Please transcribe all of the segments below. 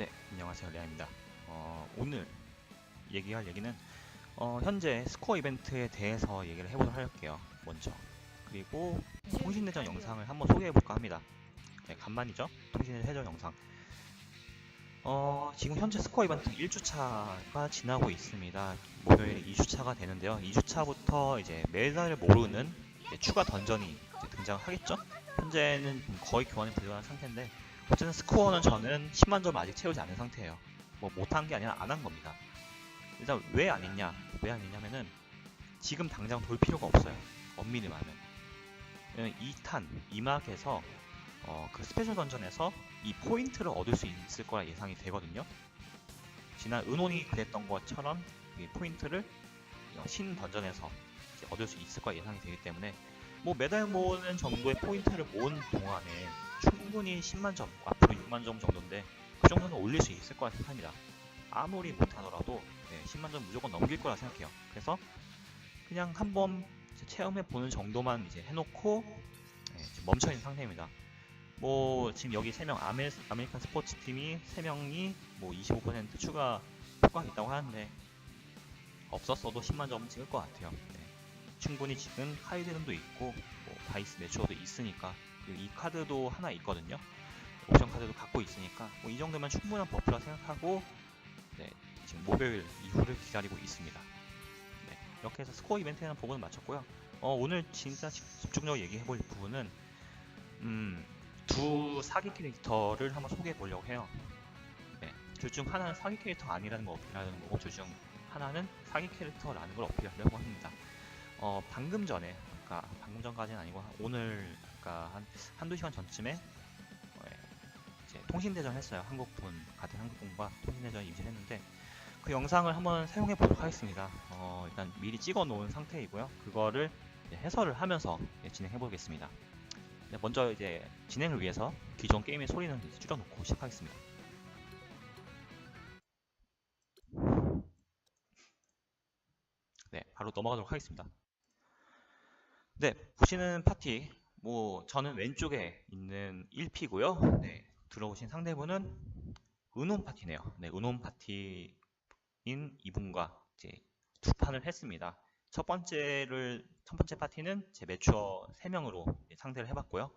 네, 안녕하세요. 레아입니다. 오늘 얘기할 얘기는 현재 스코어 이벤트에 대해서 얘기를 해보도록 할게요. 먼저. 그리고 통신대전 영상을 한번 소개해볼까 합니다. 네, 간만이죠? 통신대전 영상. 지금 현재 스코어 이벤트 1주차가 지나고 있습니다. 목요일 2주차가 되는데요. 2주차부터 이제 메달을 모르는 추가 던전이 등장하겠죠? 현재는 거의 교환이 들어간 상태인데, 어쨌든 스코어는 저는 10만 점 아직 채우지 않은 상태예요. 뭐 못한 게 아니라 안 한 겁니다. 일단 왜 안 했냐? 왜 안 했냐면은 지금 당장 돌 필요가 없어요. 엄밀히 말하면 2탄 2막에서 그 스페셜 던전에서 이 포인트를 얻을 수 있을 거라 예상이 되거든요. 지난 은혼이 그랬던 것처럼 이 포인트를 신 던전에서 얻을 수 있을 거라 예상이 되기 때문에 뭐 메달 모으는 정도의 포인트를 모은 동안에 충분히 10만 점, 앞으로 6만 점 정도인데 그 정도는 올릴 수 있을 거라 생각합니다. 아무리 못하더라도 10만 점 무조건 넘길 거라 생각해요. 그래서 그냥 한번 체험해 보는 정도만 이제 해놓고 멈춰 있는 상태입니다. 뭐 지금 여기 3명 아메리칸 스포츠 팀이 3명이 뭐 25% 추가 효과가 있다고 하는데 없었어도 10만 점은 찍을 것 같아요. 충분히 지금 카이드름도 있고 뭐 다이스 매추어도 있으니까, 그리고 이 카드도 하나 있거든요. 옵션 카드도 갖고 있으니까 뭐 이 정도면 충분한 버프라 생각하고 지금 목요일 이후를 기다리고 있습니다. 이렇게 해서 스코어 이벤트에는 부분을 마쳤고요. 오늘 진짜 집중적으로 얘기해볼 부분은 두 사기 캐릭터를 한번 소개해 보려고 해요. 둘 중 하나는 사기 캐릭터 아니라는 거 어필하는 거고, 둘 중 하나는 사기 캐릭터라는 걸 어필하려고 합니다. 방금 전에, 그러니까 방금 전까지는 아니고 오늘, 그러니까 한두 시간 전쯤에 이제 통신대전 했어요. 같은 한국분과 통신대전 임신했는데 그 영상을 한번 사용해 보도록 하겠습니다. 일단 미리 찍어 놓은 상태이고요. 그거를 해설을 하면서 진행해 보겠습니다. 먼저 이제 진행을 위해서 기존 게임의 소리는 줄여놓고 시작하겠습니다. 바로 넘어가도록 하겠습니다. 보시는 파티, 뭐 저는 왼쪽에 있는 1P고요. 들어오신 상대분은 은혼 파티네요. 은혼 파티인 이분과 이제 두 판을 했습니다. 첫 번째 파티는 제 매추어 3명으로 상대를 해봤고요.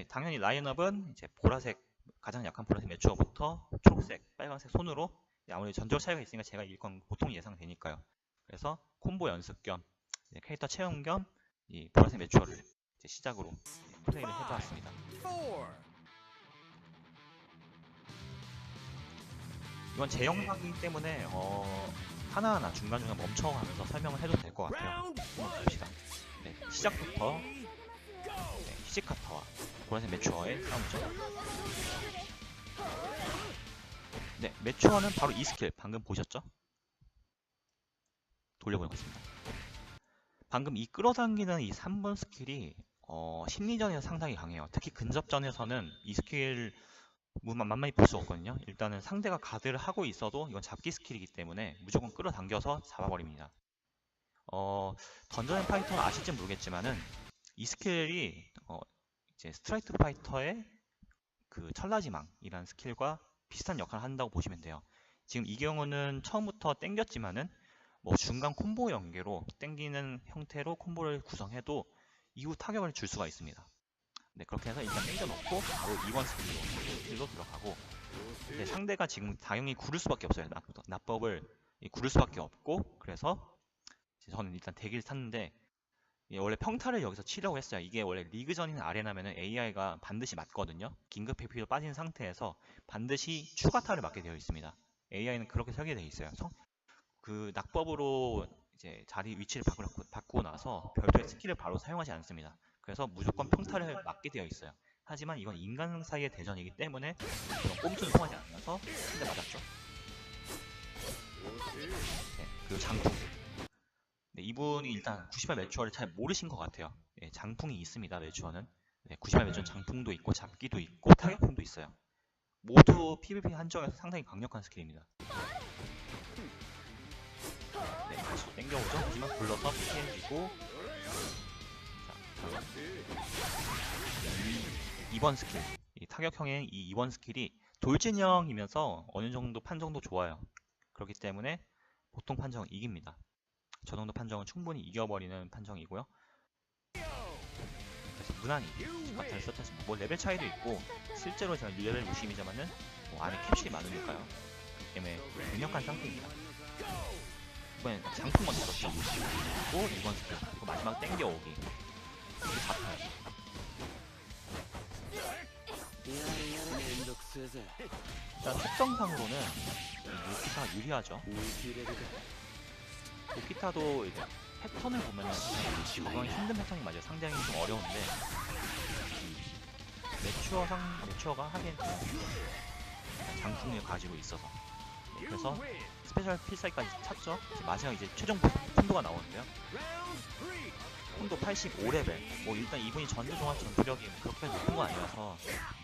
당연히 라인업은 이제 보라색, 가장 약한 보라색 매추어부터 초록색, 빨간색 손으로, 아무래도 전적 차이가 있으니까 제가 이길 건 보통 예상되니까요. 그래서 콤보 연습 겸 캐릭터 체험 겸 이 보라색 매추어를 시작으로 플레이를 해보았습니다. 이건 제 영상이기 때문에 하나하나 중간중간 멈춰가면서 설명을 해도 될 것 같아요. 한번 봅시다. 시작부터 히지카타와 보라색 매추어의 싸움이죠. 매추어는 바로 이 스킬, 방금 보셨죠? 돌려보는 것 같습니다. 방금 이 끌어당기는 이 3번 스킬이 심리전에서 상당히 강해요. 특히 근접전에서는 이 스킬 만만히 볼 수 없거든요. 일단은 상대가 가드를 하고 있어도 이건 잡기 스킬이기 때문에 무조건 끌어당겨서 잡아버립니다. 던전 앤 파이터는 아실지 모르겠지만은 이 스킬이 이제 스트라이트 파이터의 그 찰나지망이라는 스킬과 비슷한 역할을 한다고 보시면 돼요. 지금 이 경우는 처음부터 땡겼지만은 뭐 중간 콤보 연계로 땡기는 형태로 콤보를 구성해도 이후 타격을 줄 수가 있습니다. 그렇게 해서 일단 땡겨놓고 바로 2번 스킬로 들어가고, 상대가 지금 당연히 구를 수밖에 없어요. 납법을 구를 수밖에 없고, 그래서 저는 일단 대기를 탔는데, 원래 평타를 여기서 치려고 했어요. 이게 원래 리그전이나 아레나면은 AI가 반드시 맞거든요. 긴급 회피도 빠진 상태에서 반드시 추가타를 맞게 되어 있습니다. AI는 그렇게 설계되어 있어요. 그 낙법으로 이제 위치를 바꾸고 나서 별도의 스킬을 바로 사용하지 않습니다. 그래서 무조건 평타를 맞게 되어 있어요. 하지만 이건 인간 사이의 대전이기 때문에 그런 꼼수는 통하지 않아서 한 대 맞았죠. 그리고 장풍. 이분이 일단 98 매추어를 잘 모르신 것 같아요. 장풍이 있습니다. 매추어는 98 매추어는 장풍도 있고 잡기도 있고 타격풍도 있어요. 모두 PVP 한정에서 상당히 강력한 스킬입니다. 다시 땡겨오죠. 하지만 불러서 피해주고, 자, 2번 스킬, 이 타격형의 이 2번 스킬이 돌진형이면서 어느 정도 판정도 좋아요. 그렇기 때문에 보통 판정은 이깁니다. 저 정도 판정은 충분히 이겨버리는 판정이고요. 그래서 무난히 스파타를 썼습니다. 뭐 레벨 차이도 있고 실제로 제가 레벨 60이지만은 뭐 안에 캡슐이 많으니까요. 때문에 강력한 상태입니다. 이번엔 장풍 먼저 썼죠. 그리고 2번 스킬, 그리고 마지막 땡겨오기. 이게 잡혀요. 일단 특성상으로는 오키타가 유리하죠. 오키타도 이제 패턴을 보면은 적응이 힘든 패턴이 맞아요. 상대하기 좀 어려운데 매추어가 하기엔 장풍을 가지고 있어서 그래서 스페셜 필살기까지 찼죠. 마지막 이제 최종 콘도가 나오는데요. 콘도 85레벨. 뭐 일단 이분이 전투종합 전투력이 그렇게 높은 건 아니라서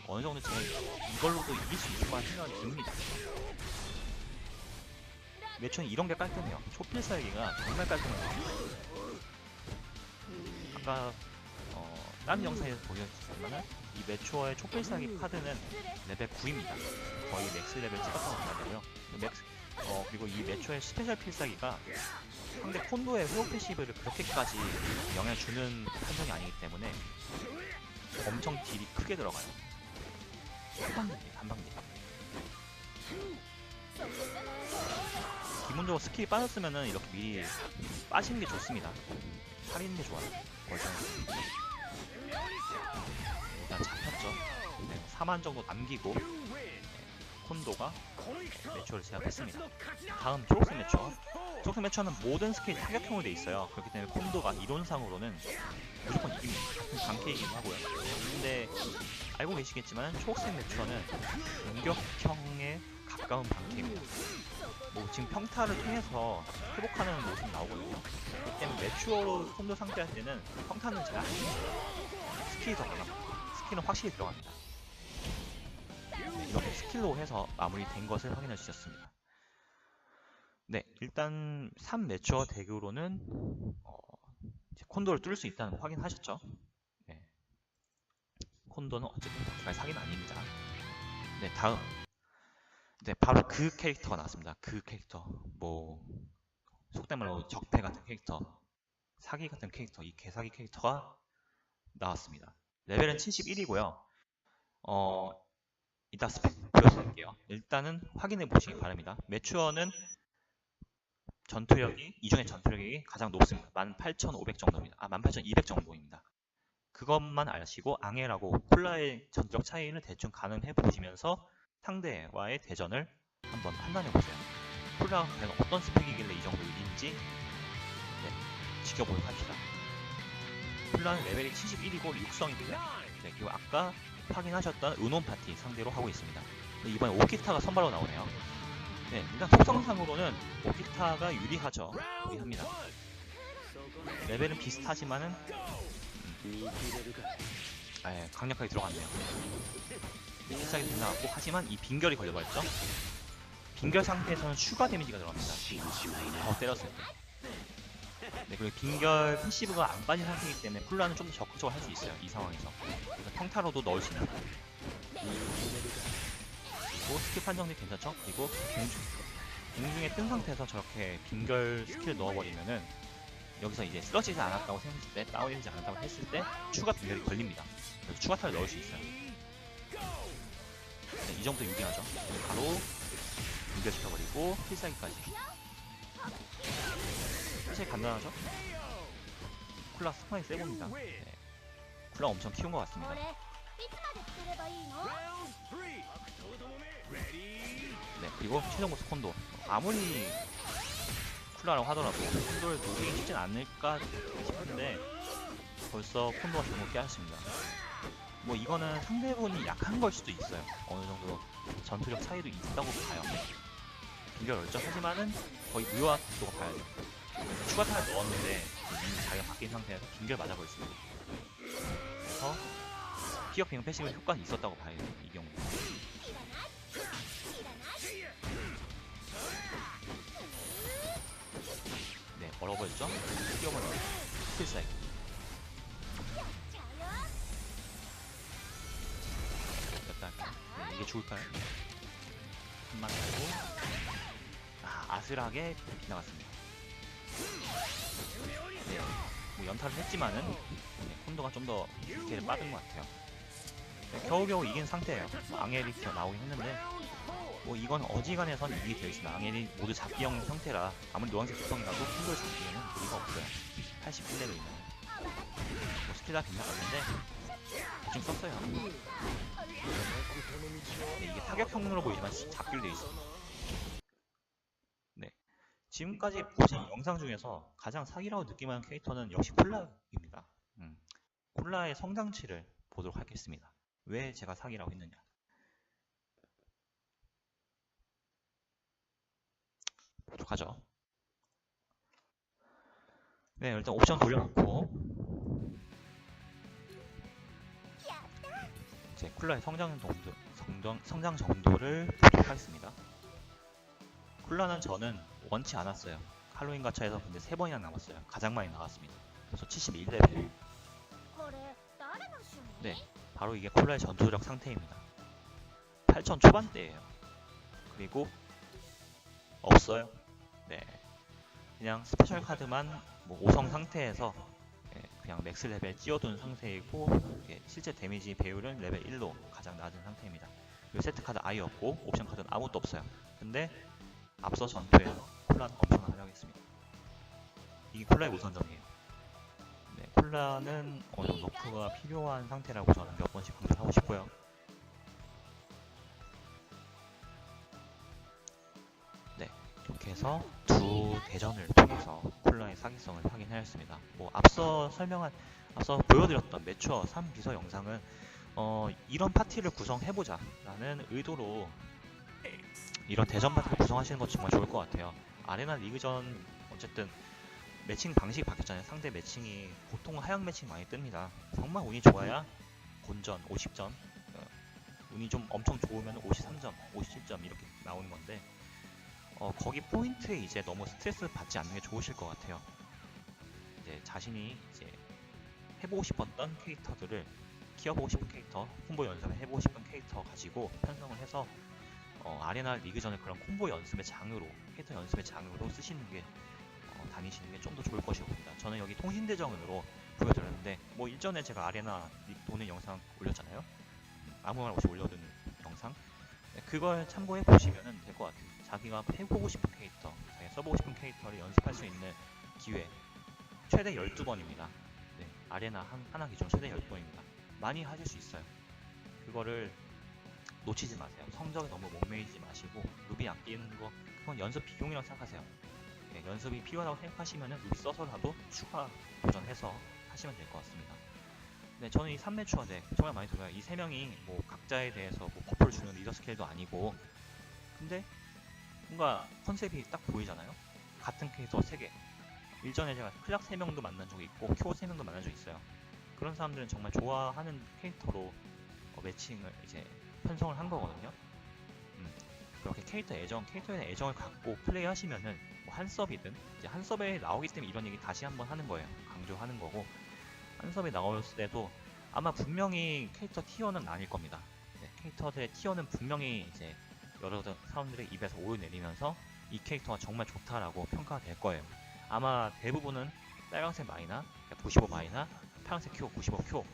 어느 정도 제가 이걸로도 이길 수 있을 거란 생각이 듭니다. 매추어는 이런 게 깔끔해요. 초필살기가 정말 깔끔해요. 아까 다른 영상에서 보셨지만은 이 매추어의 초필살기 카드는 레벨 9입니다. 거의 맥스 레벨 찍었다고 봐야 되고요. 그리고 이 매추어의 스페셜 필살기가 상대 콘도의 회복 패시브를 그렇게까지 영향을 주는 판정이 아니기 때문에 엄청 딜이 크게 들어가요. 한방기. 기본적으로 스킬이 빠졌으면은 이렇게 미리 빠지는 게 좋습니다. 살리는 게 좋아요. 일단 잡혔죠. 네, 4만 정도 남기고 콘도가 매추어를 제압했습니다. 다음 초록색 매추어. 초록색 매추어는 모든 스킬이 타격형으로 돼 있어요. 그렇기 때문에 콘도가 이론상으로는 무조건 이깁니다. 강캐이긴 하고요. 근데 알고 계시겠지만 초록색 매추어는 공격형에 가까운 방캐입니다. 뭐 지금 평타를 통해서 회복하는 모습이 나오거든요. 그렇기 때문에 매추어로 콘도 상대할 때는 평타는 제가 안 해요. 스킬이 더 강합니다. 스킬은 확실히 들어갑니다. 네, 이렇게 스킬로 해서 마무리된 것을 확인할 수 있었습니다. 네, 일단 3매추어 덱으로는 콘도를 뚫을 수 있다는 거 확인하셨죠? 네. 콘도는 어쨌든 덕후가 사기는 아닙니다. 네, 다음. 네, 바로 그 캐릭터가 나왔습니다. 그 캐릭터. 뭐 속된 말로 적폐 같은 캐릭터, 사기 같은 캐릭터, 이 개사기 캐릭터가 나왔습니다. 레벨은 71이고요. 이따 스펙 보여드릴게요. 일단은 확인해 보시기 바랍니다. 매추어는 이중의 전투력이 가장 높습니다. 18,500 정도입니다. 18,200 정도입니다. 그것만 아시고 앙헬하고 콜라의 전투력 차이를 대충 가늠해 보시면서 상대와의 대전을 한번 판단해 보세요. 콜라가 과연 어떤 스펙이길래 이 정도 일인지 지켜보도록 합시다. 콜라는 레벨이 71이고 육성이고요. 네, 그리고 아까 확인하셨던 은혼 파티 상대로 하고 있습니다. 이번에 오키타가 선발로 나오네요. 네, 일단 속성상으로는 오키타가 유리하죠. 유리합니다. 레벨은 비슷하지만은 강력하게 들어갔네요. 비싸게 들어갔고 하지만 이 빙결이 걸려버렸죠. 빙결 상태에서는 추가 데미지가 들어갑니다. 더 때렸을 때. 네, 그리고 빙결 패시브가 안 빠진 상태이기 때문에 쿨라는 좀 더 적극적으로 할 수 있어요. 이 상황에서. 그래서 평타로도 넣을 수 있는. 그리고 스킬 판정도 괜찮죠? 그리고 공중에 뜬 상태에서 저렇게 빙결 스킬을 넣어버리면은 여기서 이제 쓰러지지 않았다고 생각했을 때, 다운되지 않았다고 했을 때 추가 빙결이 걸립니다. 그래서 추가 타를 넣을 수 있어요. 네, 이 정도 유리하죠. 바로 빙결시켜버리고 필살기까지. 사실 간단하죠? 쿨라 스파이 세봅니다. 네. 쿨라 엄청 키운 것 같습니다. 네, 그리고 최종 보스 콘도. 아무리 쿨라라고 하더라도 콘도를 녹이기 쉽진 않을까 싶은데 벌써 콘도가 잘못 깨졌습니다. 뭐 이거는 상대분이 약한 걸 수도 있어요. 어느 정도 전투력 차이도 있다고 봐요. 빙결 어렵죠? 하지만은 거의 무효화 정도가 봐야 돼요. 추가 타를 넣었는데 이미 자기가 바뀐 상태에서 빙결 맞아버렸습니다. 그래서 피업 빙 패시브 효과는 있었다고 봐야 돼요. 이 경우. 네, 얼어버렸죠? 뛰어버려. 필살기. 일단 죽을까요? 한만 달고 아슬하게 빗나갔습니다. 네, 뭐 연타를 했지만은 콘도가 좀 더 스킬을 빠른 것 같아요. 네, 겨우겨우 이긴 상태예요. 앙헬이 튀어 나오긴 했는데 뭐 이건 어지간해선 이기게 되어 있습니다. 앙헬이 모두 잡기형 형태라 아무리 노란색 특성이라도 콘도를 잡기에는 무리가 없어요. 81레벨이면 뭐 스킬 다 빗나갔는데 대충 썼어요. 네, 이게 타격형으로 보이지만 잡기로 되어 있습니다. 네, 지금까지 보신 영상 중에서 가장 사기라고 느낌하는 캐릭터는 역시 콜라입니다. 콜라의 성장치를 보도록 하겠습니다. 왜 제가 사기라고 했느냐. 보도록 하죠. 네, 일단 옵션 돌려놓고 이제 콜라의 성장 정도를 보도록 하겠습니다. 콜라는 저는 원치 않았어요. 할로윈 가차에서 근데 3번이나 남았어요. 가장 많이 나왔습니다. 그래서 71레벨. 네, 바로 이게 콜라의 전투력 상태입니다. 8,000 초반대예요. 그리고 없어요. 네, 그냥 스페셜 카드만 뭐 5성 상태에서 그냥 맥스 레벨 띄워둔 상태이고 실제 데미지 배율은 레벨 1로 가장 낮은 상태입니다. 그리고 세트 카드 아예 없고 옵션 카드는 아무것도 없어요. 근데 앞서 전투에서 콜라는 엄청 활약했습니다. 이게 콜라의 우선점이에요. 네, 콜라는 어느 정도 너프가 필요한 상태라고 저는 몇 번씩 강조를 하고 싶고요. 네, 이렇게 해서 두 대전을 통해서 콜라의 사기성을 확인하였습니다. 뭐 앞서 보여드렸던 매추어 3비서 영상은 이런 파티를 구성해보자 라는 의도로 이런 대전 파티를 구성하시는 것 정말 좋을 것 같아요. 아레나 리그전 어쨌든 매칭 방식이 바뀌었잖아요. 상대 매칭이 보통 하향 매칭 많이 뜹니다. 정말 운이 좋아야 본전 50점, 운이 좀 엄청 좋으면 53점, 57점 이렇게 나오는 건데 거기 포인트에 이제 너무 스트레스 받지 않는 게 좋으실 것 같아요. 이제 자신이 이제 해보고 싶었던 캐릭터들을 키워보고 싶은 캐릭터, 콤보 연습을 해보고 싶은 캐릭터 가지고 편성을 해서 아레나 리그전을 그런 콤보 연습의 장으로, 캐릭터 연습의 장으로 쓰시는 게 다니시는 게 좀 더 좋을 것이고 봅니다. 저는 여기 통신대전으로 보여드렸는데 뭐 일전에 제가 아레나 도는 영상 올렸잖아요. 아무 말 없이 올려둔 영상. 네, 그걸 참고해 보시면 될 것 같아요. 자기가 해보고 싶은 캐릭터, 자기가 써보고 싶은 캐릭터를 연습할 수 있는 기회 최대 12번입니다. 네, 아레나 하나 기준 최대 10번입니다. 많이 하실 수 있어요. 그거를 놓치지 마세요. 성적에 너무 목매이지 마시고 루비 아끼는 거 그건 연습 비용이라고 생각하세요. 네, 연습이 필요하다고 생각하시면 루비 써서라도 추가 도전해서 하시면 될 것 같습니다. 네, 저는 이 3매추어 덱 정말 많이 들어요. 이 3명이 뭐 각자에 대해서 뭐 버프를 주는 리더 스킬도 아니고 근데 뭔가 컨셉이 딱 보이잖아요. 같은 캐릭터 3개. 일전에 제가 클락 3명도 만난 적이 있고 쿄 3명도 만난 적이 있어요. 그런 사람들은 정말 좋아하는 캐릭터로 매칭을 이제 편성을 한 거거든요. 그렇게 캐릭터에 대한 애정을 갖고 플레이하시면은 뭐 한 서비든 이제 한 서버에 나오기 때문에 이런 얘기 다시 한번 하는 거예요. 강조하는 거고 한 서버에 나왔을 때도 아마 분명히 캐릭터 티어는 아닐 겁니다. 네, 캐릭터들의 티어는 분명히 이제 여러 사람들의 입에서 오르내리면서 이 캐릭터가 정말 좋다라고 평가가 될 거예요. 아마 대부분은 빨간색 마이나 95 마이나 파란색 큐 95 큐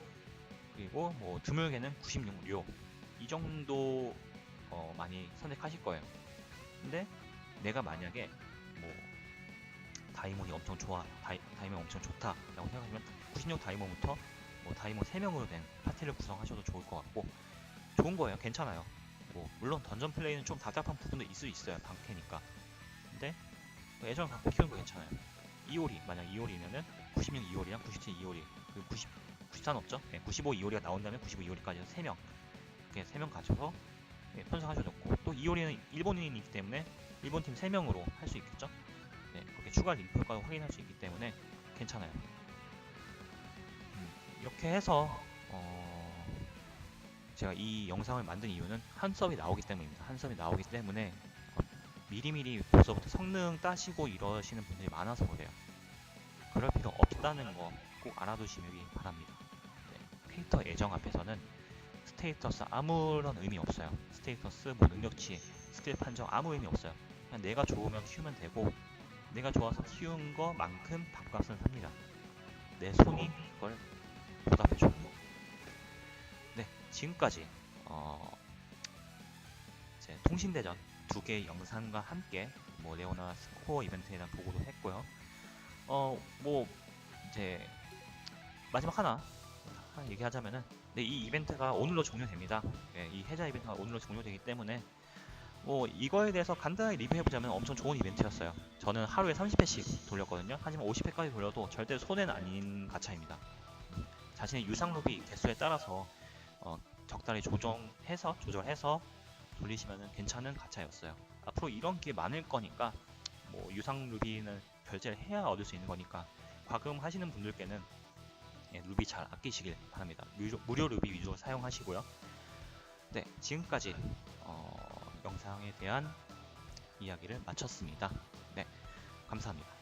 그리고 뭐 드물게는 96 료 이 정도 많이 선택하실 거예요. 근데 내가 만약에 뭐 다이몬이 엄청 좋아, 다이몬 엄청 좋다라고 생각하면 96 다이몬부터 뭐 다이몬 3명으로 된 파티를 구성하셔도 좋을 것 같고 좋은 거예요. 괜찮아요. 뭐 물론 던전 플레이는 좀 답답한 부분도 있을 수 있어요. 방패니까. 근데 애정을 갖고 키우는 거 괜찮아요. 이오리 만약 이오리면은 96 이오리랑 97 이오리 그리고 94는 없죠? 네, 95 이오리가 나온다면 95 이오리까지 3명 이렇게 3명 가져서 편성하셔도 좋고 또 이오리는 일본인이기 때문에 일본팀 3명으로 할 수 있겠죠? 네, 그렇게 추가 링크 효과도 확인할 수 있기 때문에 괜찮아요. 이렇게 해서 제가 이 영상을 만든 이유는 한 서버이 나오기 때문입니다. 한 서버이 나오기 때문에 미리미리 벌써부터 성능 따시고 이러시는 분들이 많아서 그래요. 그럴 필요 없다는 거 꼭 알아두시기 바랍니다. 네, 캐릭터 애정 앞에서는 스테이터스 아무런 의미 없어요. 스테이터스, 뭐 능력치, 스킬 판정 아무 의미 없어요. 그냥 내가 좋으면 키우면 되고 내가 좋아서 키운 거만큼 밥값은 삽니다. 내 손이 그걸 보답해줘요. 네, 지금까지 이제 통신대전 두 개의 영상과 함께 뭐 레오나 스코어 이벤트에 대한 보고도 했고요. 뭐 이제 마지막 하나 얘기하자면은 네, 이 이벤트가 오늘로 종료됩니다. 네, 이 해자 이벤트가 오늘로 종료되기 때문에 뭐 이거에 대해서 간단하게 리뷰해보자면 엄청 좋은 이벤트였어요. 저는 하루에 30회씩 돌렸거든요. 하지만 50회까지 돌려도 절대 손해는 아닌 가차입니다. 자신의 유상 루비 개수에 따라서 적당히 조절해서 돌리시면 괜찮은 가차였어요. 앞으로 이런 게 많을 거니까 뭐 유상 루비는 결제를 해야 얻을 수 있는 거니까 과금하시는 분들께는 루비 잘 아끼시길 바랍니다. 무료 루비 위주로 사용하시고요. 네, 지금까지 영상에 대한 이야기를 마쳤습니다. 네, 감사합니다.